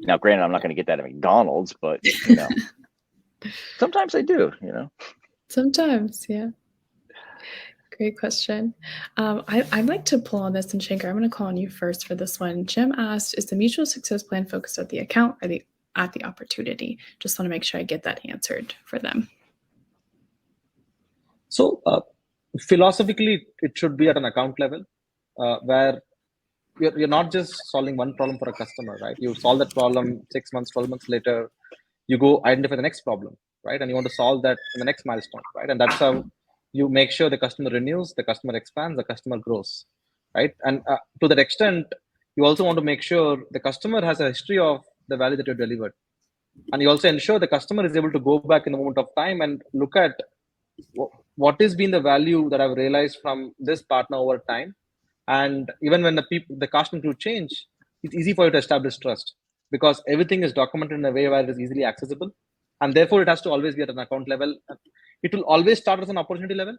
Now, granted, I'm not going to get that at McDonald's, but sometimes I do, Sometimes, yeah. Great question. I'd like to pull on this, and Shankar, I'm going to call on you first for this one. Jim asked, is the mutual success plan focused at the account or at the opportunity? Just want to make sure I get that answered for them. So philosophically, it should be at an account level where you're not just solving one problem for a customer, right? You solve that problem 6 months, 12 months later, you go identify the next problem, right? And you want to solve that in the next milestone, right? And that's how you make sure the customer renews, the customer expands, the customer grows, right? And to that extent, you also want to make sure the customer has a history of the value that you delivered. And you also ensure the customer is able to go back in the moment of time and look at what has been the value that I've realized from this partner over time. And even when the customer will change, it's easy for you to establish trust because everything is documented in a way where it is easily accessible. And therefore, it has to always be at an account level. It will always start as an opportunity level,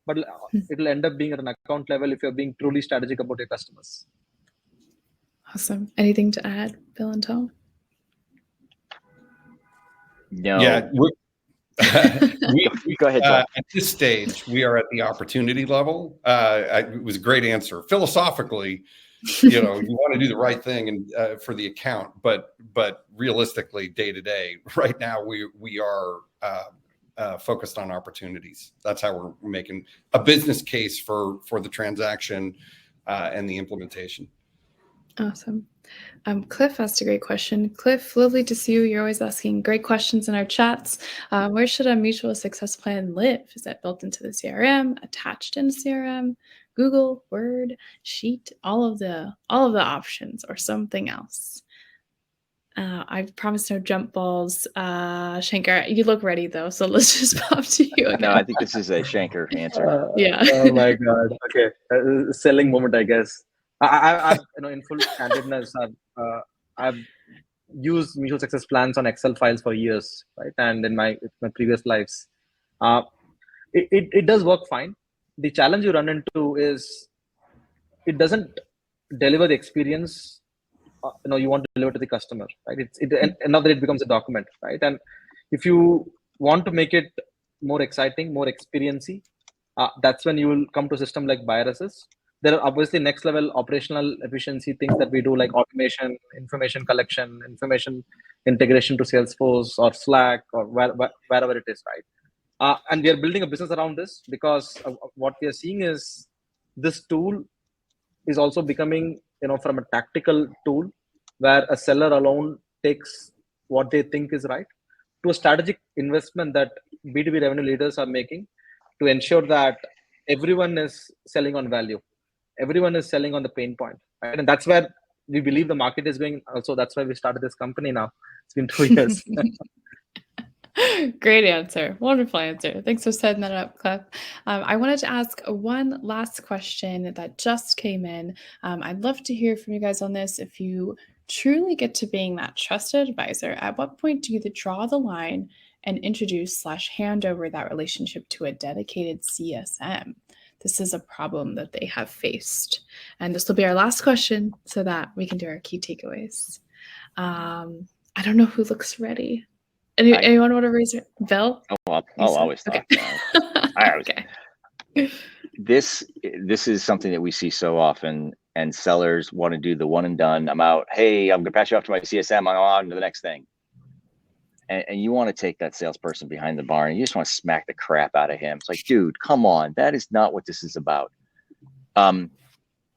but it will end up being at an account level if you're being truly strategic about your customers. Awesome. Anything to add, Bill and Tom? No. Yeah. Go ahead, Tom. At this stage, we are at the opportunity level. It was a great answer. Philosophically, you want to do the right thing and for the account, but realistically, day to day, right now we are focused on opportunities. That's how we're making a business case for the transaction and the implementation. Awesome. Cliff asked a great question. Cliff, lovely to see you. You're always asking great questions in our chats. Where should a mutual success plan live? Is that built into the CRM, attached in CRM, Google, Word, Sheet, all of the options, or something else? I promise no jump balls. Shankar, you look ready though, so let's just pop to you again. No, I think this is a Shankar answer. Yeah. Oh my God. Okay. Selling moment, I guess. I in full candidness, I've used mutual success plans on Excel files for years, right? And in my previous lives, it does work fine. The challenge you run into is it doesn't deliver the experience you want to deliver to the customer, right? And now that it becomes a document, right? And if you want to make it more exciting, more experiency, that's when you will come to a system like buyer assist. There are obviously next level operational efficiency things that we do, like automation, information collection, information integration to Salesforce or Slack or wherever it is, right? And we are building a business around this because what we are seeing is this tool is also becoming, from a tactical tool where a seller alone takes what they think is right to a strategic investment that B2B revenue leaders are making to ensure that everyone is selling on value. Everyone is selling on the pain point, right? And that's where we believe the market is going. Also, that's why we started this company now. It's been 2 years. Great answer. Wonderful answer. Thanks for setting that up, Cliff. I wanted to ask one last question that just came in. I'd love to hear from you guys on this. If you truly get to being that trusted advisor, at what point do you draw the line and introduce / hand over that relationship to a dedicated CSM? This is a problem that they have faced. And this will be our last question so that we can do our key takeaways. I don't know who looks ready. Anyone want to raise it? Bill? I'll always talk. Okay. This is something that we see so often, and sellers want to do the one and done. I'm out. Hey, I'm going to pass you off to my CSM. I'm on to the next thing. And you want to take that salesperson behind the bar and you just want to smack the crap out of him. It's like, dude, come on. That is not what this is about.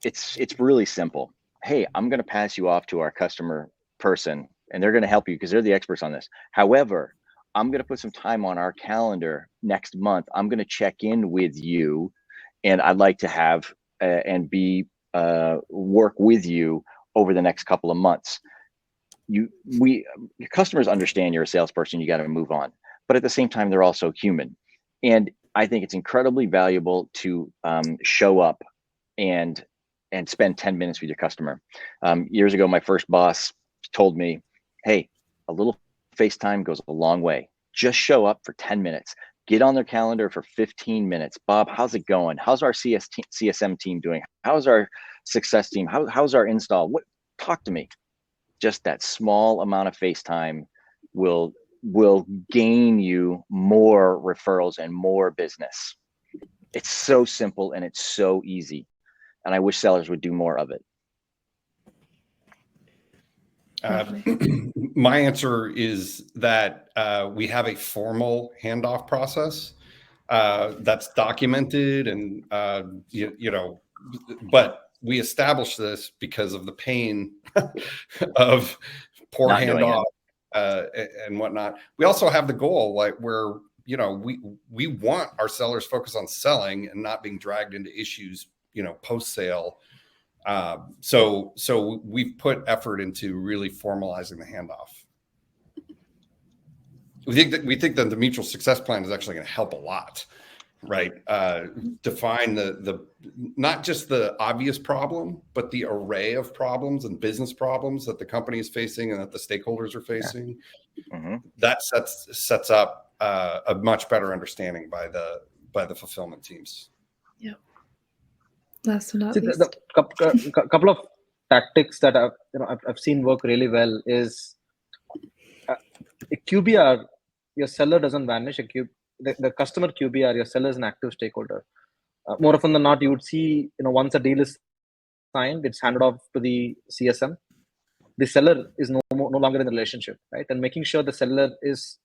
It's really simple. Hey, I'm going to pass you off to our customer person and they're going to help you because they're the experts on this. However, I'm going to put some time on our calendar next month. I'm going to check in with you and I'd like to have work with you over the next couple of months. Your customers understand you're a salesperson, you got to move on. But at the same time, they're also human. And I think it's incredibly valuable to show up and spend 10 minutes with your customer. Years ago, my first boss told me, hey, a little FaceTime goes a long way. Just show up for 10 minutes. Get on their calendar for 15 minutes. Bob, how's it going? How's our CSM team doing? How's our success team? How's our install? Talk to me. Just that small amount of FaceTime will gain you more referrals and more business. It's so simple and it's so easy. And I wish sellers would do more of it. My answer is that we have a formal handoff process that's documented and, but we established this because of the pain of poor handoff and whatnot. We also have the goal, like where, we want our sellers focused on selling and not being dragged into issues, post-sale. So we've put effort into really formalizing the handoff. We think that the mutual success plan is actually going to help a lot, right? Define the not just the obvious problem, but the array of problems and business problems that the company is facing and that the stakeholders are facing. Yeah. Mm-hmm. That sets up a much better understanding by the fulfillment teams. Yeah. Last but not least. The couple of tactics that I've seen work really well is a QBR. Your seller doesn't vanish. The customer QBR, your seller is an active stakeholder. More often than not, you would see, once a deal is signed, it's handed off to the CSM. The seller is no longer in the relationship, right? And making sure the seller is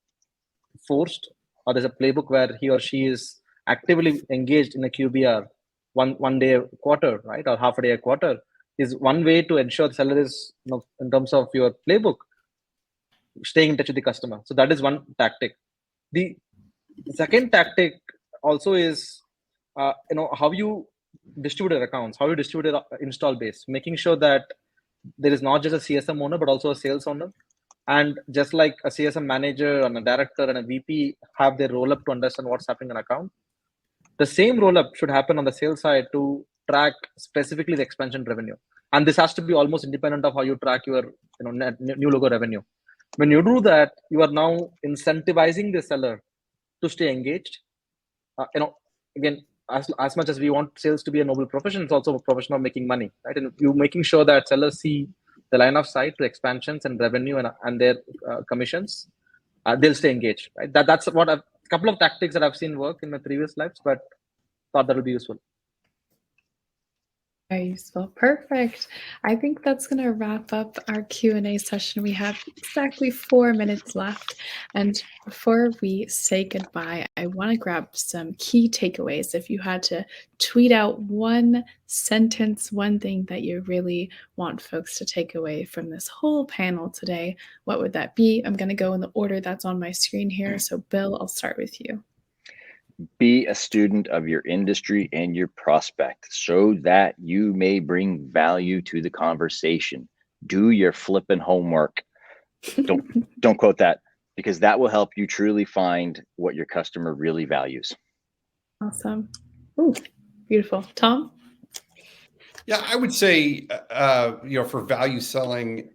forced, or there's a playbook where he or she is actively engaged in a QBR one day a quarter, right, or half a day a quarter, is one way to ensure the seller is, in terms of your playbook, staying in touch with the customer. So that is one tactic. The second tactic also is, how you distribute your accounts, how you distribute your install base, making sure that there is not just a CSM owner, but also a sales owner. And just like a CSM manager and a director and a VP have their roll up to understand what's happening in an account, the same roll up should happen on the sales side to track specifically the expansion revenue. And this has to be almost independent of how you track your new logo revenue. When you do that, you are now incentivizing the seller to stay engaged. Again, as much as we want sales to be a noble profession, it's also a profession of making money, right? And you making sure that sellers see the line of sight to expansions and revenue and their commissions, they'll stay engaged, right? That's what a couple of tactics that I've seen work in my previous lives, but thought that would be useful. Very useful. Perfect. I think that's going to wrap up our Q&A session. We have exactly 4 minutes left. And before we say goodbye, I want to grab some key takeaways. If you had to tweet out one sentence, one thing that you really want folks to take away from this whole panel today, what would that be? I'm going to go in the order that's on my screen here. So Bill, I'll start with you. Be a student of your industry and your prospect so that you may bring value to the conversation. Do your flipping homework. Don't quote that, because that will help you truly find what your customer really values. Awesome. Ooh, beautiful. Tom? Yeah, I would say, for value selling,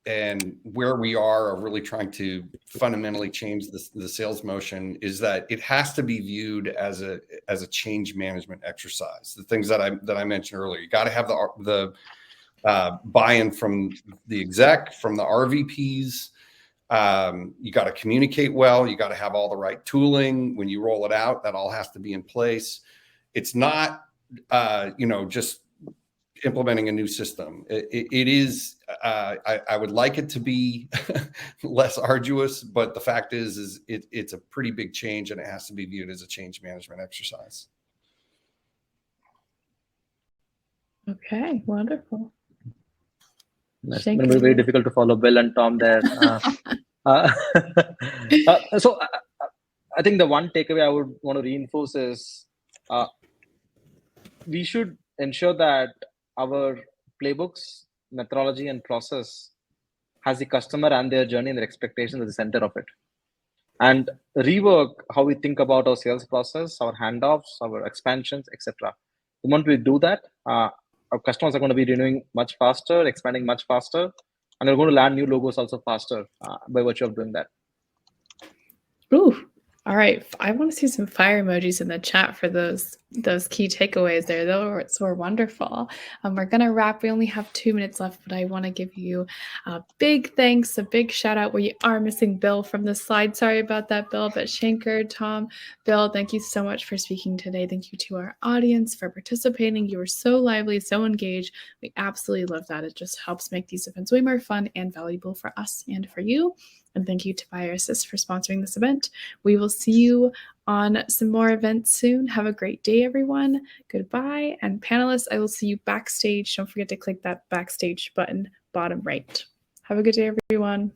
and where we are really trying to fundamentally change the sales motion, is that it has to be viewed as a change management exercise. The things that I mentioned earlier, you got to have the buy-in from the exec, from the RVPs. You got to communicate well. You got to have all the right tooling when you roll it out. That all has to be in place. It's not, just implementing a new system. It is, I would like it to be less arduous, but the fact is it's a pretty big change, and it has to be viewed as a change management exercise. Okay, wonderful. It's going to be very difficult to follow Bill and Tom there. So I think the one takeaway I would want to reinforce is we should ensure that our playbooks, methodology, and process has the customer and their journey and their expectations at the center of it. And rework how we think about our sales process, our handoffs, our expansions, etc. The moment we do that, our customers are going to be renewing much faster, expanding much faster, and we're going to land new logos also faster by virtue of doing that. Ooh, all right. I want to see some fire emojis in the chat for those key takeaways there. Those were wonderful. We're going to wrap. We only have 2 minutes left, but I want to give you a big thanks, a big shout out. We are missing Bill from the slide. Sorry about that, Bill, but Shankar, Tom, Bill, thank you so much for speaking today. Thank you to our audience for participating. You were so lively, so engaged. We absolutely love that. It just helps make these events way more fun and valuable for us and for you. And thank you to Buyer Assist for sponsoring this event. We will see you on some more events soon. Have a great day, everyone. Goodbye. And panelists, I will see you backstage. Don't forget to click that backstage button, bottom right. Have a good day, everyone.